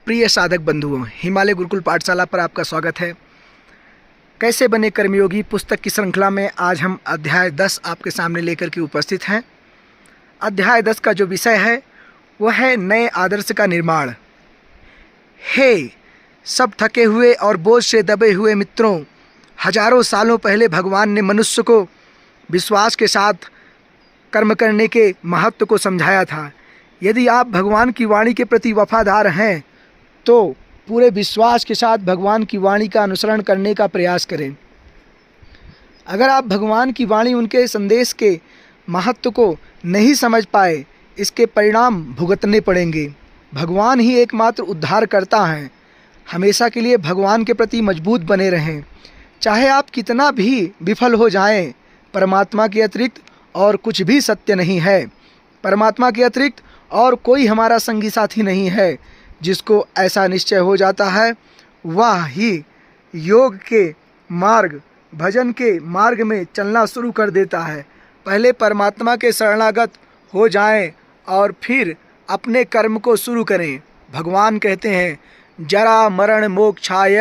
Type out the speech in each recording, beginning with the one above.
प्रिय साधक बंधुओं, हिमालय गुरुकुल पाठशाला पर आपका स्वागत है। कैसे बने कर्मयोगी पुस्तक की श्रृंखला में आज हम अध्याय 10 आपके सामने लेकर के उपस्थित हैं। अध्याय 10 का जो विषय है वह है नए आदर्श का निर्माण। हे सब थके हुए और बोझ से दबे हुए मित्रों, हजारों सालों पहले भगवान ने मनुष्य को विश्वास के साथ कर्म करने के महत्व को समझाया था। यदि आप भगवान की वाणी के प्रति वफादार हैं तो पूरे विश्वास के साथ भगवान की वाणी का अनुसरण करने का प्रयास करें। अगर आप भगवान की वाणी, उनके संदेश के महत्व को नहीं समझ पाए, इसके परिणाम भुगतने पड़ेंगे। भगवान ही एकमात्र उद्धार करता है। हमेशा के लिए भगवान के प्रति मजबूत बने रहें। चाहे आप कितना भी विफल हो जाएं, परमात्मा के अतिरिक्त और कुछ भी सत्य नहीं है। परमात्मा के अतिरिक्त और कोई हमारा संगी साथी नहीं है। जिसको ऐसा निश्चय हो जाता है वह ही योग के मार्ग, भजन के मार्ग में चलना शुरू कर देता है। पहले परमात्मा के शरणागत हो जाएं और फिर अपने कर्म को शुरू करें। भगवान कहते हैं, जरा मरण मोक्षाय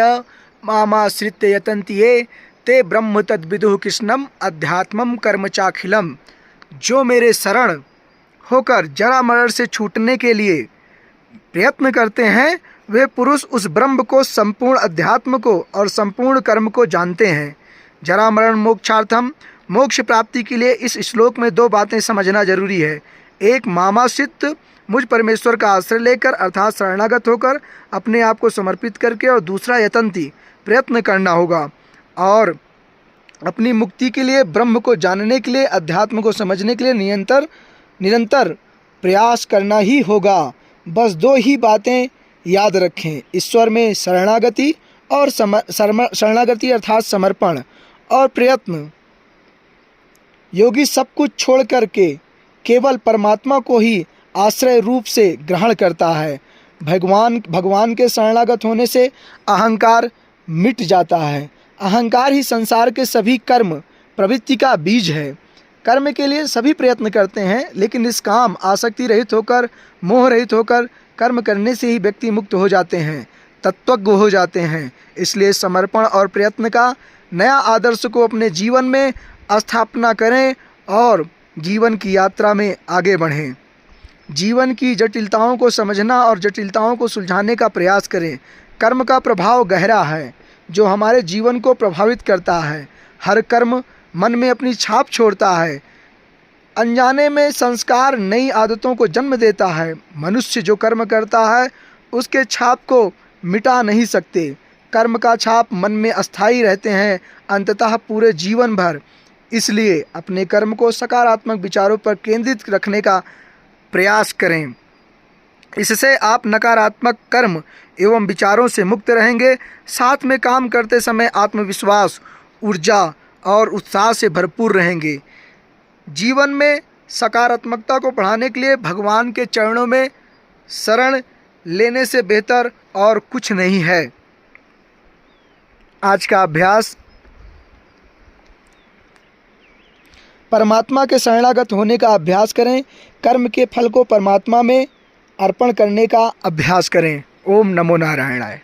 मामाश्रित्य यतन्ति ये ते ब्रह्म तद्विदुः कृष्णम अध्यात्मम कर्म चाखिलम। जो मेरे शरण होकर जरा मरण से छूटने के लिए प्रयत्न करते हैं, वे पुरुष उस ब्रह्म को, संपूर्ण अध्यात्म को और संपूर्ण कर्म को जानते हैं। जरा मरण मोक्षार्थम, मोक्ष प्राप्ति के लिए इस श्लोक में दो बातें समझना जरूरी है। एक, मामाश्रित, मुझ परमेश्वर का आश्रय लेकर अर्थात शरणागत होकर अपने आप को समर्पित करके, और दूसरा यतन्ति, प्रयत्न करना होगा और अपनी मुक्ति के लिए, ब्रह्म को जानने के लिए, अध्यात्म को समझने के लिए निरंतर प्रयास करना ही होगा। बस दो ही बातें याद रखें, ईश्वर में शरणागति और शरणागति अर्थात समर्पण और प्रयत्न। योगी सब कुछ छोड़ करके केवल परमात्मा को ही आश्रय रूप से ग्रहण करता है। भगवान के शरणागत होने से अहंकार मिट जाता है। अहंकार ही संसार के सभी कर्म प्रवृत्ति का बीज है। कर्म के लिए सभी प्रयत्न करते हैं, लेकिन निष्काम, आसक्ति रहित होकर, मोह रहित होकर कर्म करने से ही व्यक्ति मुक्त हो जाते हैं, तत्वज्ञ हो जाते हैं। इसलिए समर्पण और प्रयत्न का नया आदर्श को अपने जीवन में स्थापना करें और जीवन की यात्रा में आगे बढ़ें। जीवन की जटिलताओं को समझना और जटिलताओं को सुलझाने का प्रयास करें। कर्म का प्रभाव गहरा है जो हमारे जीवन को प्रभावित करता है। हर कर्म मन में अपनी छाप छोड़ता है। अनजाने में संस्कार नई आदतों को जन्म देता है। मनुष्य जो कर्म करता है उसके छाप को मिटा नहीं सकते। कर्म का छाप मन में अस्थायी रहते हैं, अंततः पूरे जीवन भर। इसलिए अपने कर्म को सकारात्मक विचारों पर केंद्रित रखने का प्रयास करें। इससे आप नकारात्मक कर्म एवं विचारों से मुक्त रहेंगे। साथ में काम करते समय आत्मविश्वास, ऊर्जा और उत्साह से भरपूर रहेंगे। जीवन में सकारात्मकता को बढ़ाने के लिए भगवान के चरणों में शरण लेने से बेहतर और कुछ नहीं है। आज का अभ्यास, परमात्मा के शरणागत होने का अभ्यास करें। कर्म के फल को परमात्मा में अर्पण करने का अभ्यास करें। ओम नमो नारायणाय।